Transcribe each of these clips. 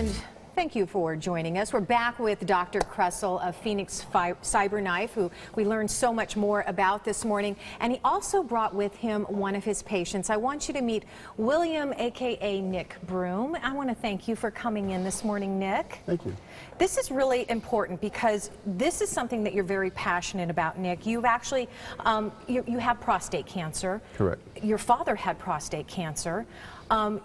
And thank you for joining us. We're back with Dr. Kressel of Phoenix Cyberknife, who we learned so much more about this morning. And he also brought with him one of his patients. I want you to meet William, a.k.a. Nick Broom. I want to thank you for coming in this morning, Nick. Thank you. This is really important because this is something that you're very passionate about, Nick. You've actually, you have prostate cancer. Correct. Your father had prostate cancer.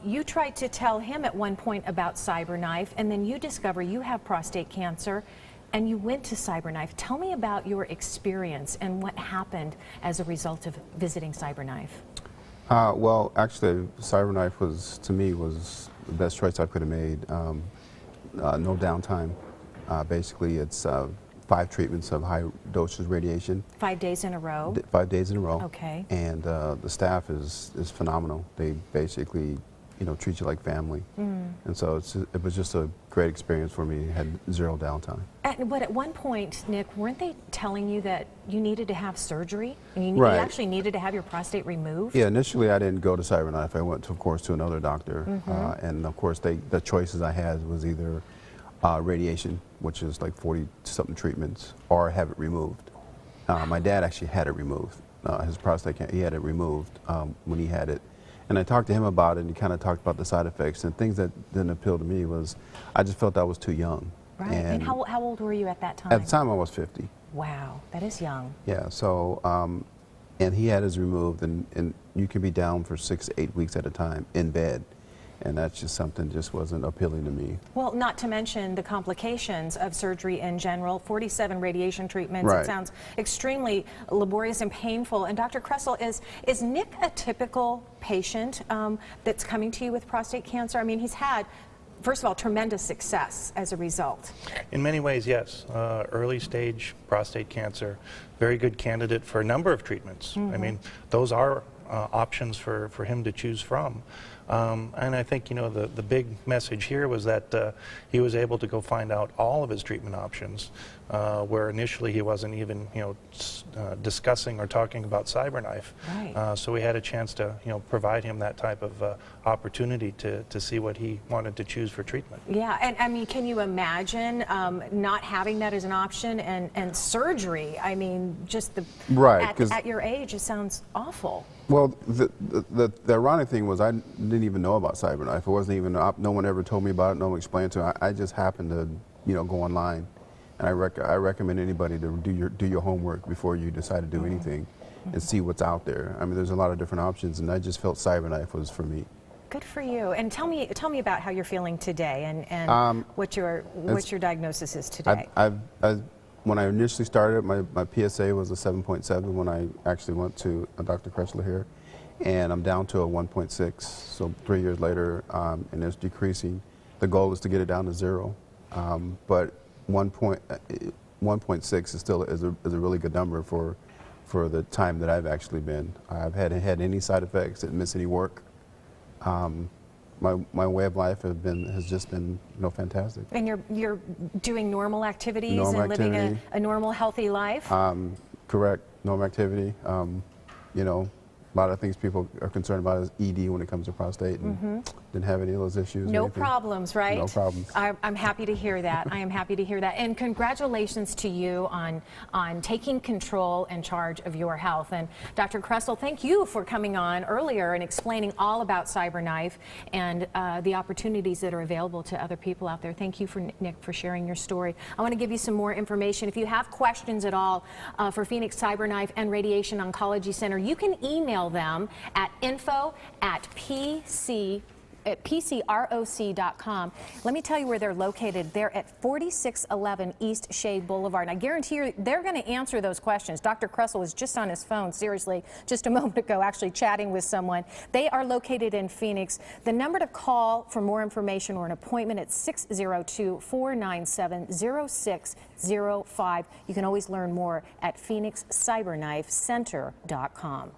You tried to tell him at one point about Cyberknife, and then you discover you have prostate cancer, and you went to Cyberknife. Tell me about your experience and what happened as a result of visiting Cyberknife. Well, actually, Cyberknife was, to me, was the best choice I could have made. No downtime. Basically, it's 5 treatments of high dosage radiation. 5 days in a row? 5 days in a row. Okay. And the staff is phenomenal. They basically, you know, treat you like family. And so it was just a great experience for me. It had 0 downtime. But at one point, Nick, weren't they telling you that you needed to have surgery? I mean, Right. you actually needed to have your prostate removed? Yeah, initially I didn't go to Cyberknife. I went, of course, to another doctor. And of course, the choices I had was either radiation, which is like 40-something treatments, or have it removed. My dad actually had it removed. His prostate cancer, he had it removed when he had it. And I talked to him about it, and he kind of talked about the side effects. And things that didn't appeal to me was, I just felt I was too young. Right. And how old were you at that time? At the time, I was 50. Wow, that is young. Yeah, so, and he had his removed, and you can be down for 6 to 8 weeks at a time in bed. And that's just something just wasn't appealing to me. Well, not to mention the complications of surgery in general, 47 radiation treatments. Right. It sounds extremely laborious and painful. And Dr. Kressel, is Nick a typical patient that's coming to you with prostate cancer? I mean, he's had, first of all, tremendous success as a result. In many ways, yes. Early stage prostate cancer, very good candidate for a number of treatments. I mean, those are options for him to choose from. And I think, you know, the big message here was that he was able to go find out all of his treatment options, where initially he wasn't even, you know, discussing or talking about Cyberknife. Right. So we had a chance to, you know, provide him that type of opportunity to see what he wanted to choose for treatment. Yeah, and I mean, can you imagine not having that as an option and surgery? I mean, just at your age, it sounds awful. Well, the ironic thing was I didn't even know about Cyberknife. It wasn't even, no one ever told me about it, no one explained to me. I just happened to, you know, go online. And I recommend anybody to do your homework before you decide to do anything and see what's out there. I mean, there's a lot of different options, and I just felt Cyberknife was for me. Good for you. And tell me about how you're feeling today and what your diagnosis is today. When I initially started, my PSA was a 7.7 when I actually went to Dr. Kressel here, and I'm down to a 1.6. So 3 years later, and it's decreasing. The goal is to get it down to 0, but 1.6 is still is a really good number for the time that I've actually been. I've hadn't had any side effects, didn't miss any work. My way of life has just been, you know, fantastic. And you're doing normal activities normal and activity. Living a normal, healthy life? Correct. Normal activity. You know, a lot of things people are concerned about is ED when it comes to prostate, and didn't have any of those issues. No problems, right? No problems. I'm happy to hear that. I am happy to hear that. And congratulations to you on taking control and charge of your health. And Dr. Kressel, thank you for coming on earlier and explaining all about Cyberknife and the opportunities that are available to other people out there. Thank you, Nick, for sharing your story. I want to give you some more information. If you have questions at all for Phoenix Cyberknife and Radiation Oncology Center, you can email them at info@pcroc.com. Let me tell you where they're located. They're at 4611 East Shade Boulevard. And I guarantee you they're going to answer those questions. Dr. Kressel was just on his phone, seriously, just a moment ago, actually chatting with someone. They are located in Phoenix. The number to call for more information or an appointment at 602-497-0605. You can always learn more at phoenixcyberknifecenter.com.